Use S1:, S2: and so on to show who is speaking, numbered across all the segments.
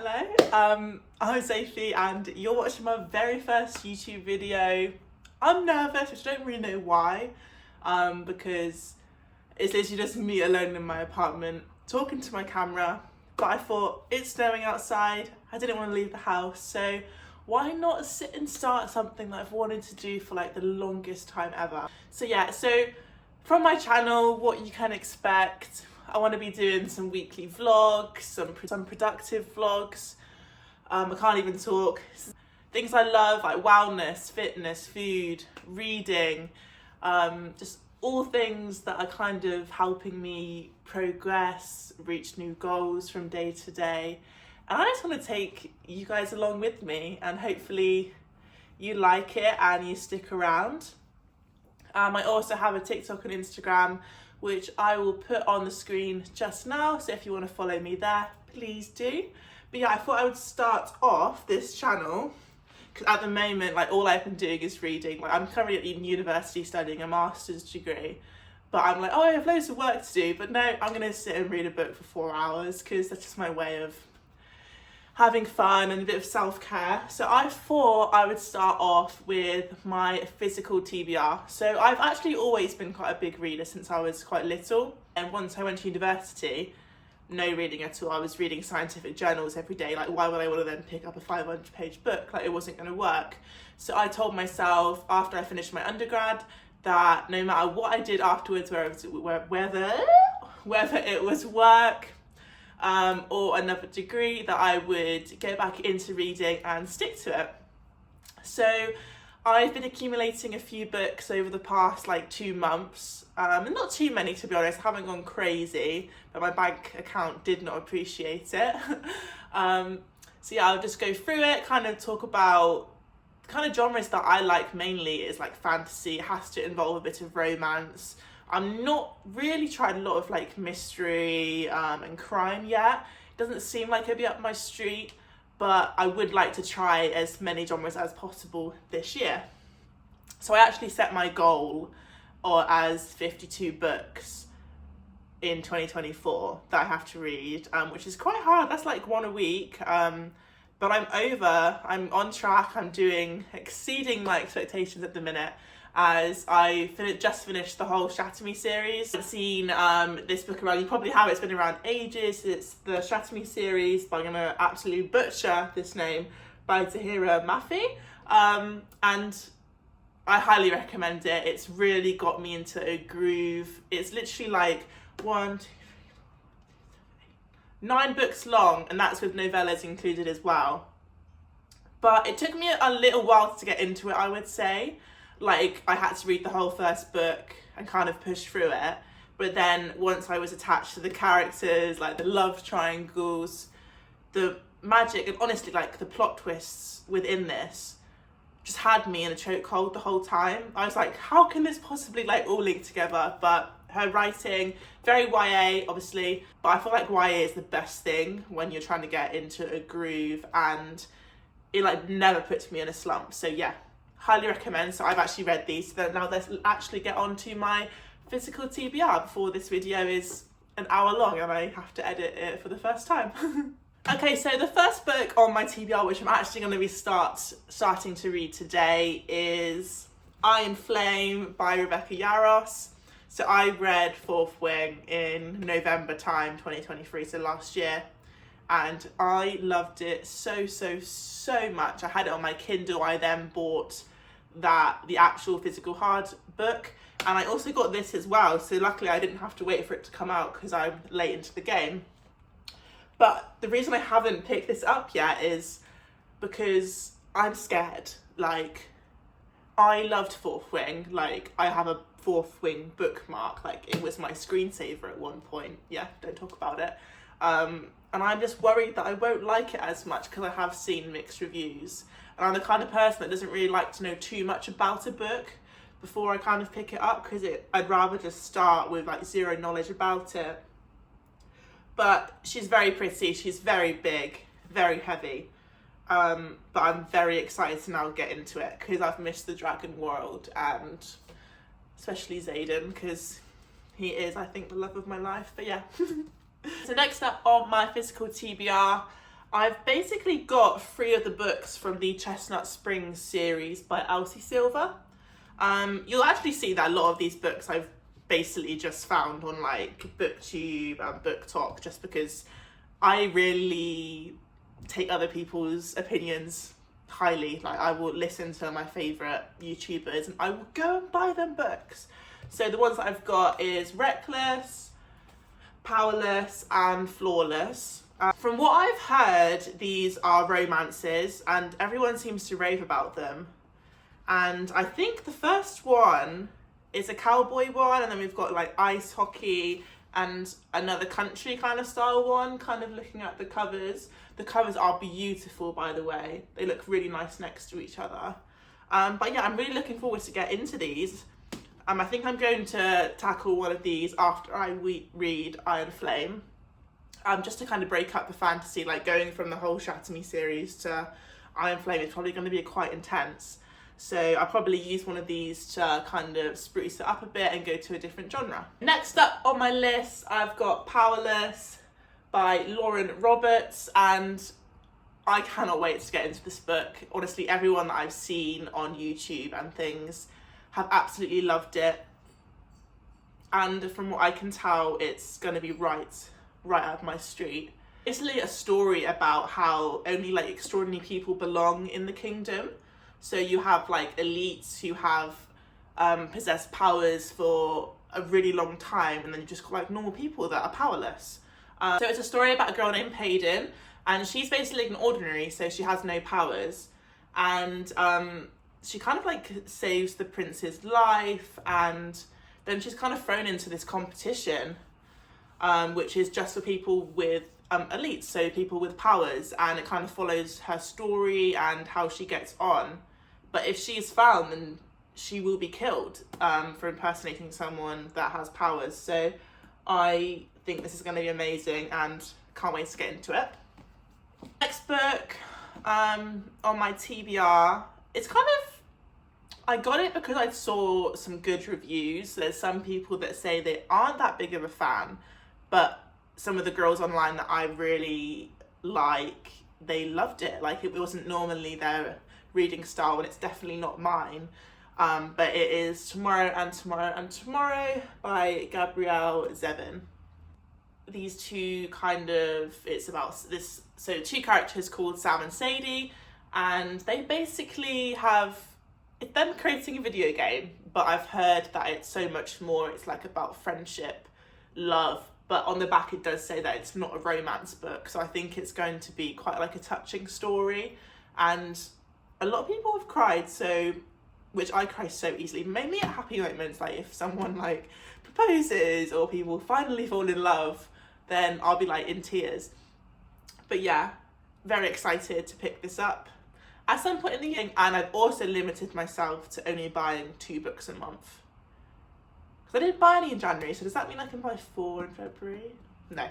S1: Hello, I'm Sophie and you're watching my very first YouTube video. I'm nervous, which I don't really know why, because it's literally just me alone in my apartment talking to my camera, but I thought it's snowing outside, I didn't want to leave the house, so why not sit and start something that I've wanted to do for like the longest time ever. So from my channel, what you can expect, I want to be doing some weekly vlogs, some productive vlogs. I can't even talk. Things I love like wellness, fitness, food, reading, just all things that are kind of helping me progress, reach new goals from day to day. And I just want to take you guys along with me and hopefully you like it and you stick around. I also have a TikTok and Instagram, which I will put on the screen just now. So if you want to follow me there, please do. But yeah, I thought I would start off this channel because at the moment, like all I've been doing is reading. Like I'm currently in university studying a master's degree, but I'm like, oh, I have loads of work to do. But no, I'm going to sit and read a book for 4 hours because that's just my way of having fun and a bit of self-care. So I thought I would start off with my physical TBR. So I've actually always been quite a big reader since I was quite little. And once I went to university, no reading at all. I was reading scientific journals every day. Like, why would I want to then pick up a 500-page book? Like, it wasn't going to work. So I told myself after I finished my undergrad that no matter what I did afterwards, whether it was work, or another degree, that I would get back into reading and stick to it. So I've been accumulating a few books over the past like 2 months, and not too many to be honest. I haven't gone crazy, but my bank account did not appreciate it. So yeah, I'll just go through it, kind of talk about kind of genres that I like. Mainly is like fantasy. It has to involve a bit of romance. I'm not really tried a lot of like mystery and crime yet. It doesn't seem like it'd be up my street, but I would like to try as many genres as possible this year. So I actually set my goal as 52 books in 2024 that I have to read, which is quite hard. That's like one a week. But I'm on track. I'm exceeding my expectations at the minute, as I just finished the whole Shatter Me series. I've seen this book around, you probably have, it's been around ages. It's the Shatter Me series, but I'm going to absolutely butcher this name, by Tahira Mafi. And I highly recommend it. It's really got me into a groove. It's literally like 9 books long, and that's with novellas included as well. But it took me a little while to get into it, I would say. Like, I had to read the whole first book and kind of push through it. But then once I was attached to the characters, like the love triangles, the magic, and honestly, like the plot twists within this just had me in a chokehold the whole time. I was like, how can this possibly like all link together? But her writing, very YA, obviously, but I feel like YA is the best thing when you're trying to get into a groove, and it like never puts me in a slump. So yeah, highly recommend. So I've actually read these, so now let's actually get on to my physical TBR before this video is an hour long and I have to edit it for the first time. Okay, so the first book on my TBR, which I'm actually going to be starting to read today, is Iron Flame by Rebecca Yarros. So I read Fourth Wing in November time 2023, so last year, and I loved it so much. I had it on my Kindle. I then bought the actual physical hard book, and I also got this as well, so luckily I didn't have to wait for it to come out because I'm late into the game. But the reason I haven't picked this up yet is because I'm scared. Like, I loved Fourth Wing. Like, I have a Fourth Wing bookmark. Like, it was my screensaver at one point. Yeah, don't talk about it. And I'm just worried that I won't like it as much because I have seen mixed reviews. And I'm the kind of person that doesn't really like to know too much about a book before I kind of pick it up, because I'd rather just start with like zero knowledge about it. But she's very pretty, she's very big, very heavy. But I'm very excited to now get into it because I've missed the dragon world, and especially Xaden, because he is, I think, the love of my life. But yeah. So next up on my physical TBR, I've basically got 3 of the books from the Chestnut Springs series by Elsie Silver. You'll actually see that a lot of these books I've basically just found on like BookTube and BookTok, just because I really take other people's opinions highly. Like, I will listen to my favourite YouTubers and I will go and buy them books. So the ones that I've got is Reckless, Powerless and Flawless. From what I've heard, these are romances and everyone seems to rave about them. And I think the first one is a cowboy one, and then we've got like ice hockey and another country kind of style one, kind of looking at the covers. The covers are beautiful, by the way. They look really nice next to each other. But yeah, I'm really looking forward to get into these. I think I'm going to tackle one of these after I read Iron Flame. Just to kind of break up the fantasy, like going from the whole Shatter Me series to Iron Flame is probably going to be quite intense. So I'll probably use one of these to kind of spruce it up a bit and go to a different genre. Next up on my list, I've got Powerless by Lauren Roberts, and I cannot wait to get into this book. Honestly, everyone that I've seen on YouTube and things have absolutely loved it. And from what I can tell, it's going to be right up my street. It's literally a story about how only like extraordinary people belong in the kingdom. So you have like elites who have possessed powers for a really long time, and then you just got like normal people that are powerless. So it's a story about a girl named Payden, and she's basically an ordinary, so she has no powers. And she kind of like saves the prince's life, and then she's kind of thrown into this competition, which is just for people with elites, so people with powers, and it kind of follows her story and how she gets on. But if she's found, then she will be killed for impersonating someone that has powers. So I think this is going to be amazing and can't wait to get into it. Next book on my TBR, it's kind of, I got it because I saw some good reviews. There's some people that say they aren't that big of a fan, but some of the girls online that I really like, they loved it. Like, it wasn't normally their reading style, and it's definitely not mine. But it is Tomorrow and Tomorrow and Tomorrow by Gabrielle Zevin. These two it's about this, so 2 characters called Sam and Sadie, and they basically have, it's them creating a video game, but I've heard that it's so much more. It's like about friendship, love, but on the back it does say that it's not a romance book, so I think it's going to be quite like a touching story, and a lot of people have cried, so, which I cry so easily, mainly at happy moments, like if someone like proposes or people finally fall in love, then I'll be like in tears. But yeah, very excited to pick this up at some point in the year, and I've also limited myself to only buying 2 books a month. Because I didn't buy any in January, so does that mean I can buy 4 in February? No.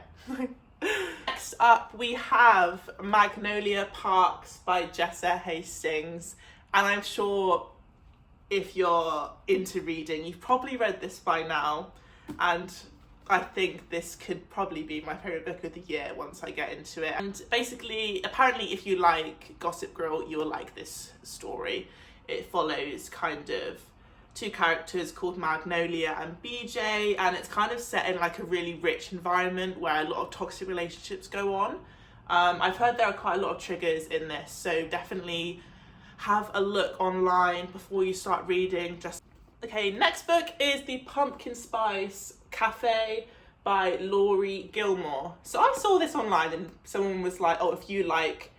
S1: Next up, we have Magnolia Parks by Jessa Hastings, and I'm sure if you're into reading, you've probably read this by now, and I think this could probably be my favourite book of the year once I get into it. And basically, apparently if you like Gossip Girl, you'll like this story. It follows kind of 2 characters called Magnolia and BJ, and it's kind of set in like a really rich environment where a lot of toxic relationships go on. I've heard there are quite a lot of triggers in this, so definitely have a look online before you start reading. Okay, next book is The Pumpkin Spice Cafe by Laurie Gilmore. So I saw this online and someone was like, oh, if you like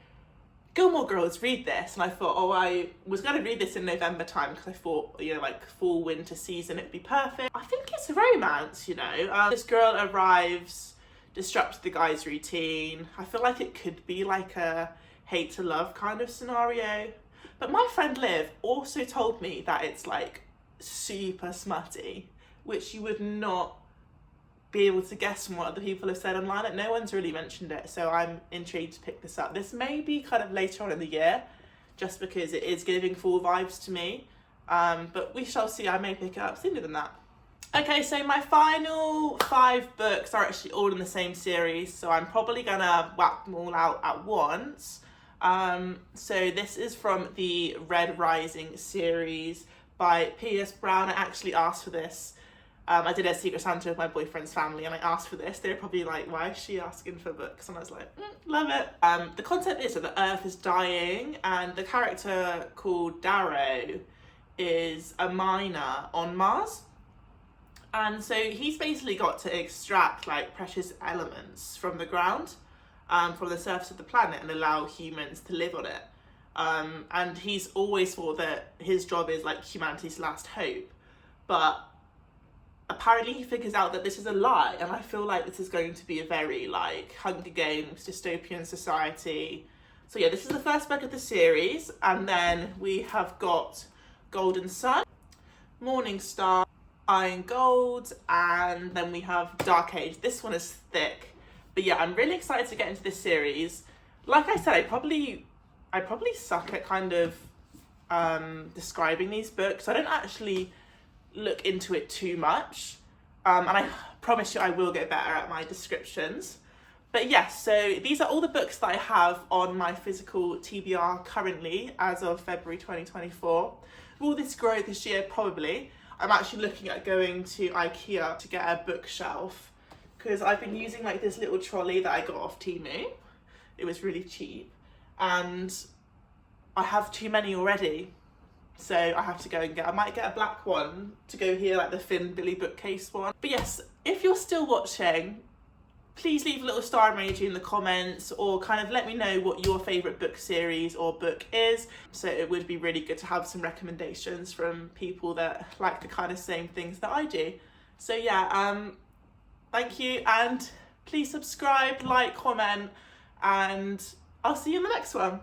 S1: Gilmore Girls, read this. And I thought, oh, I was going to read this in November time because I thought, you know, like fall winter season, it'd be perfect. I think it's a romance, you know. This girl arrives, disrupts the guy's routine. I feel like it could be like a hate to love kind of scenario. But my friend Liv also told me that it's like super smutty, which you would not be able to guess from what other people have said online. Like, no one's really mentioned it, so I'm intrigued to pick this up. This may be kind of later on in the year, just because it is giving fall vibes to me, but we shall see. I may pick it up sooner than that. Okay, so my final 5 books are actually all in the same series, so I'm probably gonna whack them all out at once. So this is from the Red Rising series by P.S. Brown. I actually asked for this. I did a Secret Santa with my boyfriend's family and I asked for this. They were probably like, why is she asking for books? And I was like, love it. The concept is that the Earth is dying and the character called Darrow is a miner on Mars. And so he's basically got to extract like precious elements from the ground, from the surface of the planet, and allow humans to live on it. And he's always thought that his job is like humanity's last hope. But apparently he figures out that this is a lie, and I feel like this is going to be a very like Hunger Games dystopian society. So yeah, this is the first book of the series, and then we have got Golden Sun, Morning Star, Iron Gold, and then we have Dark Age. This one is thick, but yeah, I'm really excited to get into this series. Like I said, I probably suck at kind of describing these books. I don't actually look into it too much, and I promise you I will get better at my descriptions. But yes, so these are all the books that I have on my Physical TBR currently as of February 2024. Will this grow this year? Probably. I'm actually looking at going to IKEA to get a bookshelf because I've been using like this little trolley that I got off Temu. It was really cheap and I have too many already. So I have to go and I might get a black one to go here, like the Finn Billy bookcase one. But yes, if you're still watching, please leave a little star emoji in the comments or kind of let me know what your favourite book series or book is. So it would be really good to have some recommendations from people that like the kind of same things that I do. So yeah, thank you, and please subscribe, like, comment, and I'll see you in the next one.